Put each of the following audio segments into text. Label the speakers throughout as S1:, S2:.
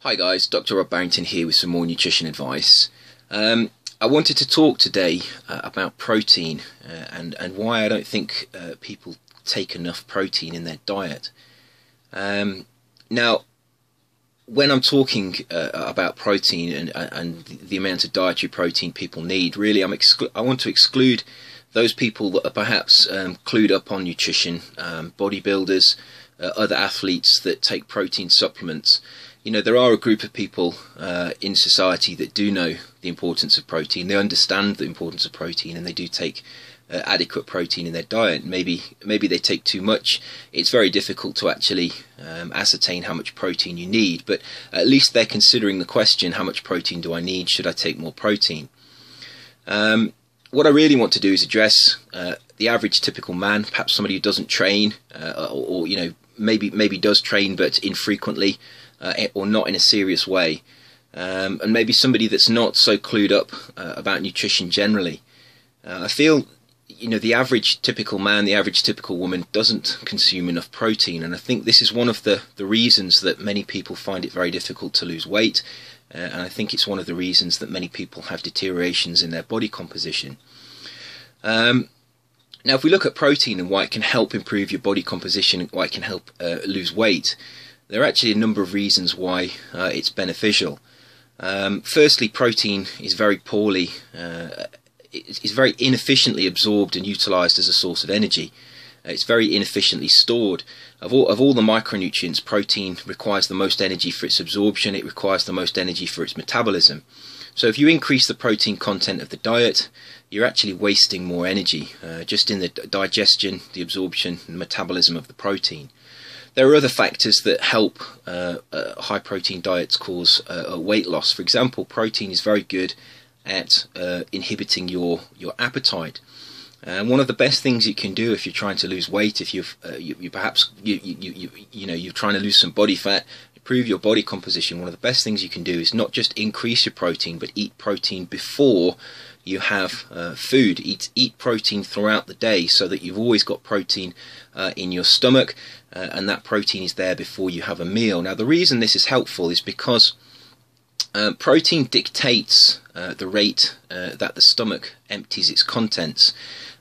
S1: Hi guys, Dr. Rob Barrington here with some more nutrition advice. I wanted to talk today about protein and why I don't think people take enough protein in their diet. Now, when I'm talking about protein and the amount of dietary protein people need, really I want to exclude those people that are perhaps clued up on nutrition, bodybuilders, other athletes that take protein supplements. You know, there are a group of people in society that do know the importance of protein. They understand the importance of protein, and they do take adequate protein in their diet. Maybe they take too much. It's very difficult to actually ascertain how much protein you need, but at least they're considering the question: how much protein do I need? Should I take more protein? What I really want to do is address the average typical man, perhaps somebody who doesn't train, or you know, maybe does train but infrequently. Or not in a serious way, and maybe somebody that's not so clued up about nutrition generally. I feel, you know, the average typical man, the average typical woman doesn't consume enough protein, and I think this is one of the reasons that many people find it very difficult to lose weight, and I think it's one of the reasons that many people have deteriorations in their body composition. Now, if we look at protein and why it can help improve your body composition, why it can help lose weight, there are actually a number of reasons why it's beneficial. Firstly, protein is very very inefficiently absorbed and utilized as a source of energy. It's very inefficiently stored. Of all the micronutrients, protein requires the most energy for its absorption. It requires the most energy for its metabolism. So if you increase the protein content of the diet, you're actually wasting more energy just in the digestion, the absorption, and metabolism of the protein. There are other factors that help high protein diets cause weight loss. For example, protein is very good at inhibiting your appetite. And one of the best things you can do if you're trying to lose weight, if you're trying to lose some body fat, improve your body composition, one of the best things you can do is not just increase your protein, but eat protein before you have food. Eat protein throughout the day so that you've always got protein in your stomach, and that protein is there before you have a meal. Now, the reason this is helpful is because protein dictates the rate that the stomach empties its contents.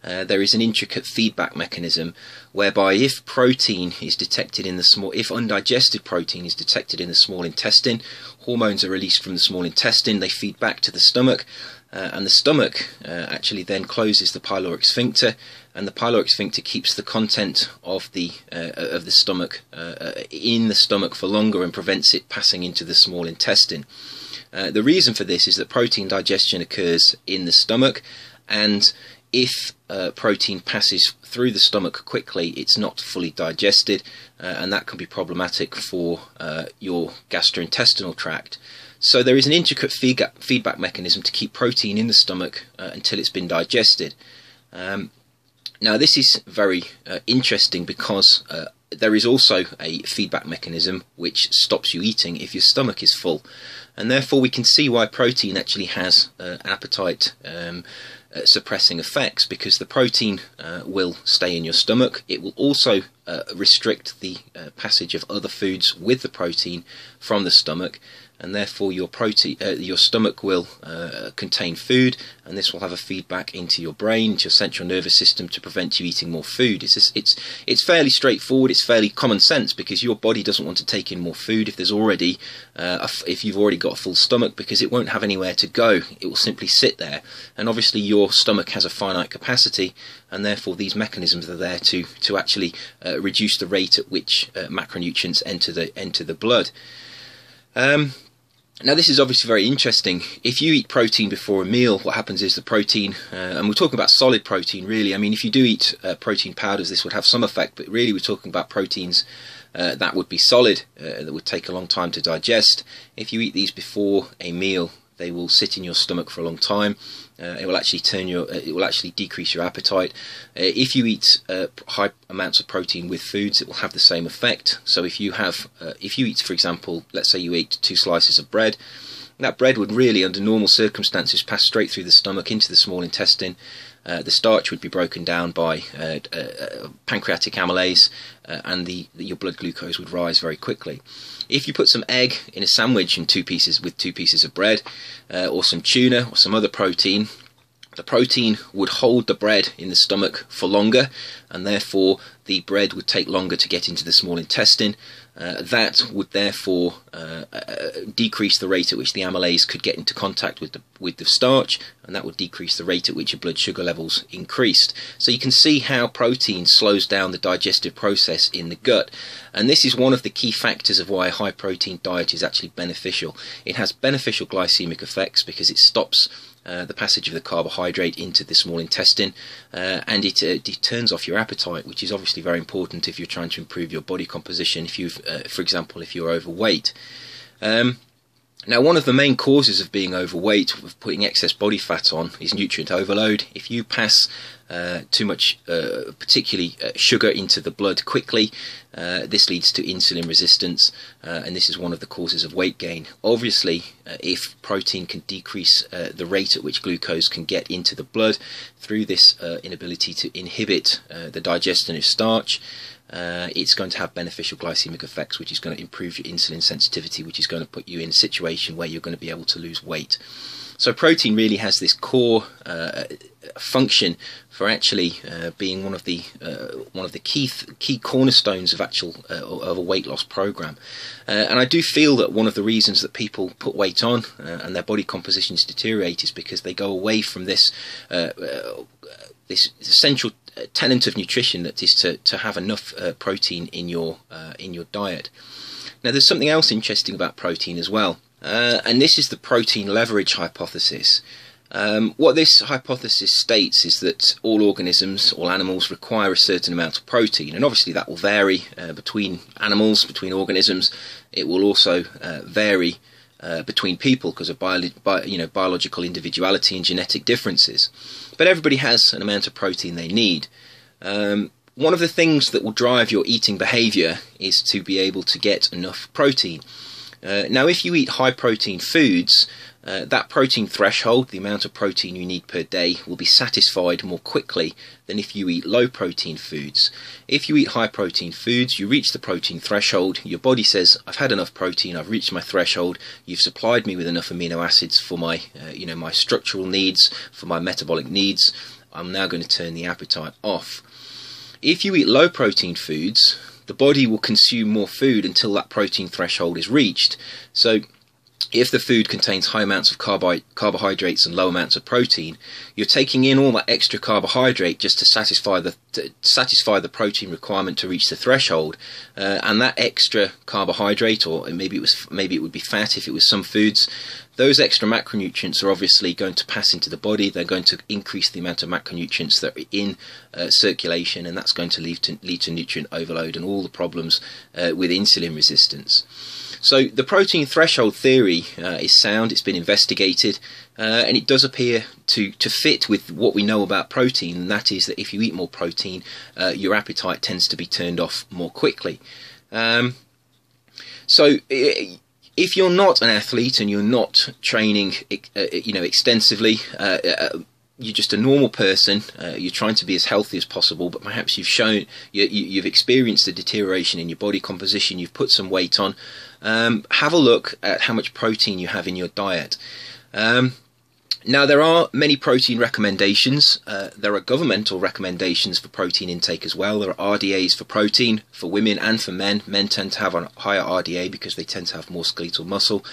S1: There is an intricate feedback mechanism whereby if protein is detected in if undigested protein is detected in the small intestine, hormones are released from the small intestine, they feed back to the stomach, and the stomach actually then closes the pyloric sphincter, and the pyloric sphincter keeps the content of the stomach in the stomach for longer and prevents it passing into the small intestine. The reason for this is that protein digestion occurs in the stomach, and if protein passes through the stomach quickly, it's not fully digested, and that can be problematic for your gastrointestinal tract. So there is an intricate feedback mechanism to keep protein in the stomach until it's been digested. Now, this is very interesting because there is also a feedback mechanism which stops you eating if your stomach is full, and therefore we can see why protein actually has appetite suppressing effects, because the protein will stay in your stomach. It will also restrict the passage of other foods with the protein from the stomach, and therefore your stomach will contain food, and this will have a feedback into your brain, into your central nervous system, to prevent you eating more food. It's fairly straightforward. It's fairly common sense, because your body doesn't want to take in more food if you've already got a full stomach, because it won't have anywhere to go. It will simply sit there, and obviously your stomach has a finite capacity, and therefore these mechanisms are there to actually reduce the rate at which macronutrients enter the blood. Now, this is obviously very interesting. If you eat protein before a meal, what happens is the protein, and we're talking about solid protein really, I mean, if you do eat protein powders, this would have some effect, but really we're talking about proteins that would be solid, that would take a long time to digest. If you eat these before a meal, they will sit in your stomach for a long time. It will actually decrease your appetite. If you eat high amounts of protein with foods, it will have the same effect. So if you eat, for example, let's say you ate 2 slices of bread, that bread would really, under normal circumstances, pass straight through the stomach into the small intestine, the starch would be broken down by pancreatic amylase, and your blood glucose would rise very quickly. If you put some egg in a sandwich and two pieces of bread, or some tuna or some other protein, the protein would hold the bread in the stomach for longer, and therefore the bread would take longer to get into the small intestine. That would therefore decrease the rate at which the amylase could get into contact with the starch, and that would decrease the rate at which your blood sugar levels increased. So you can see how protein slows down the digestive process in the gut, and this is one of the key factors of why a high protein diet is actually beneficial. It has beneficial glycemic effects because it stops the passage of the carbohydrate into the small intestine, and it turns off your appetite, which is obviously very important if you're trying to improve your body composition, for example, if you're overweight. Now, one of the main causes of being overweight, of putting excess body fat on, is nutrient overload. If you pass too much, particularly sugar, into the blood quickly, this leads to insulin resistance, and this is one of the causes of weight gain. Obviously, if protein can decrease the rate at which glucose can get into the blood through this inability to inhibit the digestion of starch, it's going to have beneficial glycemic effects, which is going to improve your insulin sensitivity, which is going to put you in a situation where you're going to be able to lose weight. So protein really has this core function for actually being one of the key cornerstones of of a weight loss program. And I do feel that one of the reasons that people put weight on and their body compositions deteriorate is because they go away from this essential tenet of nutrition, that is to have enough protein in your diet. Now, there's something else interesting about protein as well, and this is the protein leverage hypothesis. What this hypothesis states is that all organisms, all animals, require a certain amount of protein, and obviously that will vary between animals, between organisms. It will also vary between people because of biological individuality and genetic differences. But everybody has an amount of protein they need. One of the things that will drive your eating behaviour is to be able to get enough protein. Now, if you eat high protein foods, that protein threshold, the amount of protein you need per day, will be satisfied more quickly than if you eat low protein foods. If you eat high protein foods, you reach the protein threshold, your body says, I've had enough protein, I've reached my threshold, you've supplied me with enough amino acids for my my structural needs, for my metabolic needs, I'm now going to turn the appetite off. If you eat low protein foods, the body will consume more food until that protein threshold is reached. So if the food contains high amounts of carbohydrates and low amounts of protein, you're taking in all that extra carbohydrate just to satisfy the protein requirement to reach the threshold, and that extra carbohydrate, or maybe it would be fat if it was some foods, those extra macronutrients are obviously going to pass into the body. They're going to increase the amount of macronutrients that are in circulation, and that's going to lead to nutrient overload and all the problems with insulin resistance. So the protein threshold theory is sound, it's been investigated, and it does appear to fit with what we know about protein, and that is that if you eat more protein, your appetite tends to be turned off more quickly. So if you're not an athlete and you're not training extensively, you're just a normal person, you're trying to be as healthy as possible, but perhaps you've experienced a deterioration in your body composition, you've put some weight on, have a look at how much protein you have in your diet. Now, there are many protein recommendations. There are governmental recommendations for protein intake as well. There are RDAs for protein for women and for men. Men tend to have a higher RDA because they tend to have more skeletal muscle.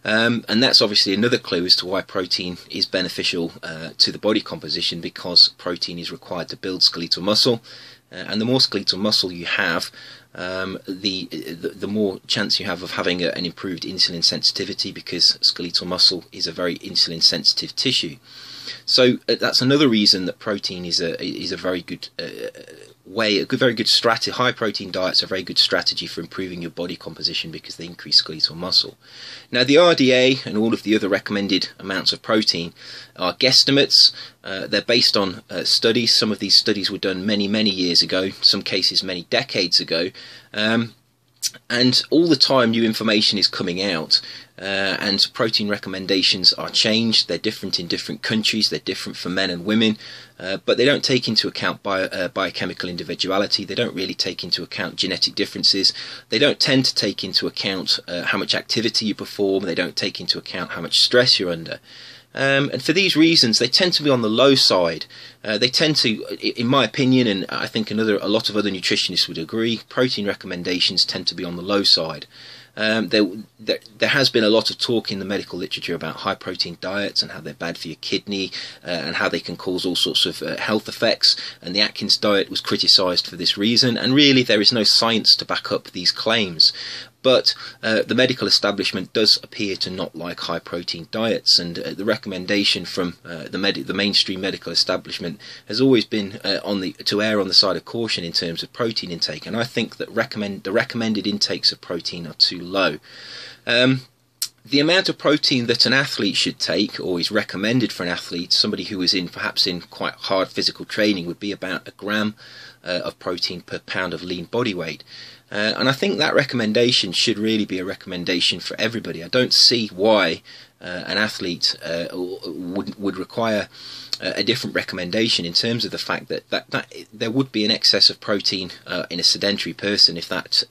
S1: And that's obviously another clue as to why protein is beneficial to the body composition, because protein is required to build skeletal muscle, and the more skeletal muscle you have, the more chance you have of having an improved insulin sensitivity, because skeletal muscle is a very insulin sensitive tissue. So that's another reason that protein is a very good strategy. High protein diets are a very good strategy for improving your body composition because they increase skeletal muscle. Now, the RDA and all of the other recommended amounts of protein are guesstimates. They're based on studies. Some of these studies were done many years ago, some cases many decades ago. And all the time new information is coming out, and protein recommendations are changed. They're different in different countries, they're different for men and women, but they don't take into account biochemical individuality. They don't really take into account genetic differences. They don't tend to take into account how much activity you perform. They don't take into account how much stress you're under. And for these reasons, they tend to be on the low side. They tend to, in my opinion, and I think a lot of other nutritionists would agree, protein recommendations tend to be on the low side. There has been a lot of talk in the medical literature about high protein diets and how they're bad for your kidney, and how they can cause all sorts of health effects, and the Atkins diet was criticised for this reason, and really there is no science to back up these claims. But the medical establishment does appear to not like high protein diets, and the recommendation from the mainstream medical establishment has always been to err on the side of caution in terms of protein intake, and I think that the recommended intakes of protein are too low. The amount of protein that an athlete should take, or is recommended for an athlete, somebody who is perhaps in quite hard physical training, would be about 1 gram of protein per pound of lean body weight. And I think that recommendation should really be a recommendation for everybody. I don't see why an athlete would require a different recommendation, in terms of the fact that there would be an excess of protein in a sedentary person if that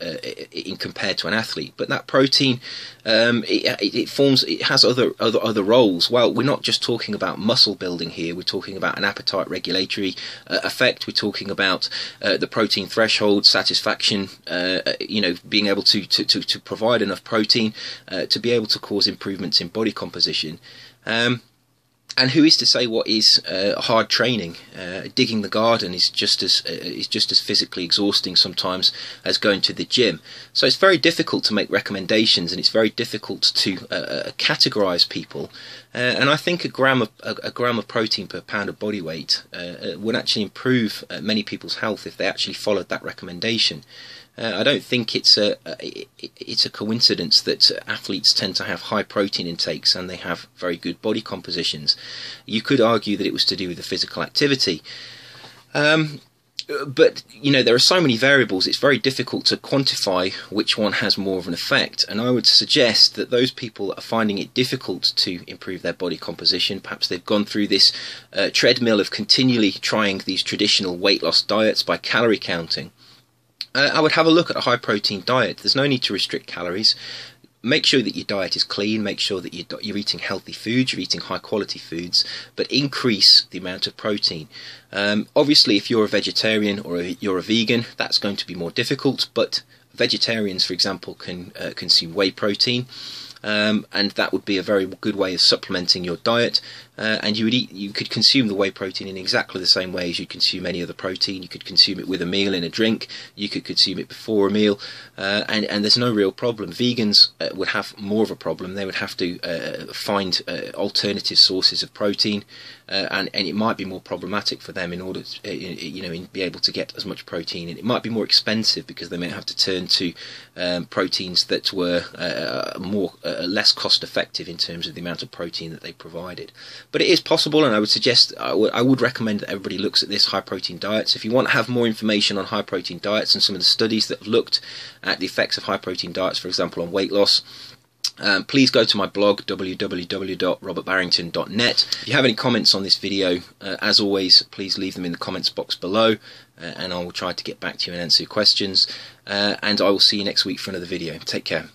S1: in compared to an athlete. But that protein it has other roles. Well, we're not just talking about muscle building here. We're talking about an appetite regulatory effect. We're talking about the protein threshold satisfaction. Being able to provide enough protein to be able to cause improvements in body composition. And who is to say what is hard training? Digging the garden is just as physically exhausting sometimes as going to the gym. So it's very difficult to make recommendations, and it's very difficult to categorize people. And I think a gram of protein per pound of body weight would actually improve many people's health if they actually followed that recommendation. I don't think it's a coincidence that athletes tend to have high protein intakes and they have very good body compositions. You could argue that it was to do with the physical activity. But there are so many variables, it's very difficult to quantify which one has more of an effect. And I would suggest that those people that are finding it difficult to improve their body composition, perhaps they've gone through this treadmill of continually trying these traditional weight loss diets by calorie counting, I would have a look at a high protein diet. There's no need to restrict calories. Make sure that your diet is clean, make sure that you're eating healthy foods, you're eating high quality foods, but increase the amount of protein. Obviously, if you're a vegetarian or you're a vegan, that's going to be more difficult, but vegetarians, for example, can consume whey protein. And that would be a very good way of supplementing your diet, and you could consume the whey protein in exactly the same way as you consume any other protein. You could consume it with a meal, in a drink, you could consume it before a meal, and there's no real problem. Vegans would have more of a problem. They would have to find alternative sources of protein, and it might be more problematic for them in order to be able to get as much protein, and it might be more expensive because they may have to turn to proteins that were less cost effective in terms of the amount of protein that they provided. But it is possible, and I would suggest, I would recommend that everybody looks at this high protein diets. If you want to have more information on high protein diets and some of the studies that have looked at the effects of high protein diets, for example on weight loss, please go to my blog, www.robertbarrington.net. If you have any comments on this video, as always, please leave them in the comments box below, and I will try to get back to you and answer your questions. And I will see you next week for another video. Take care.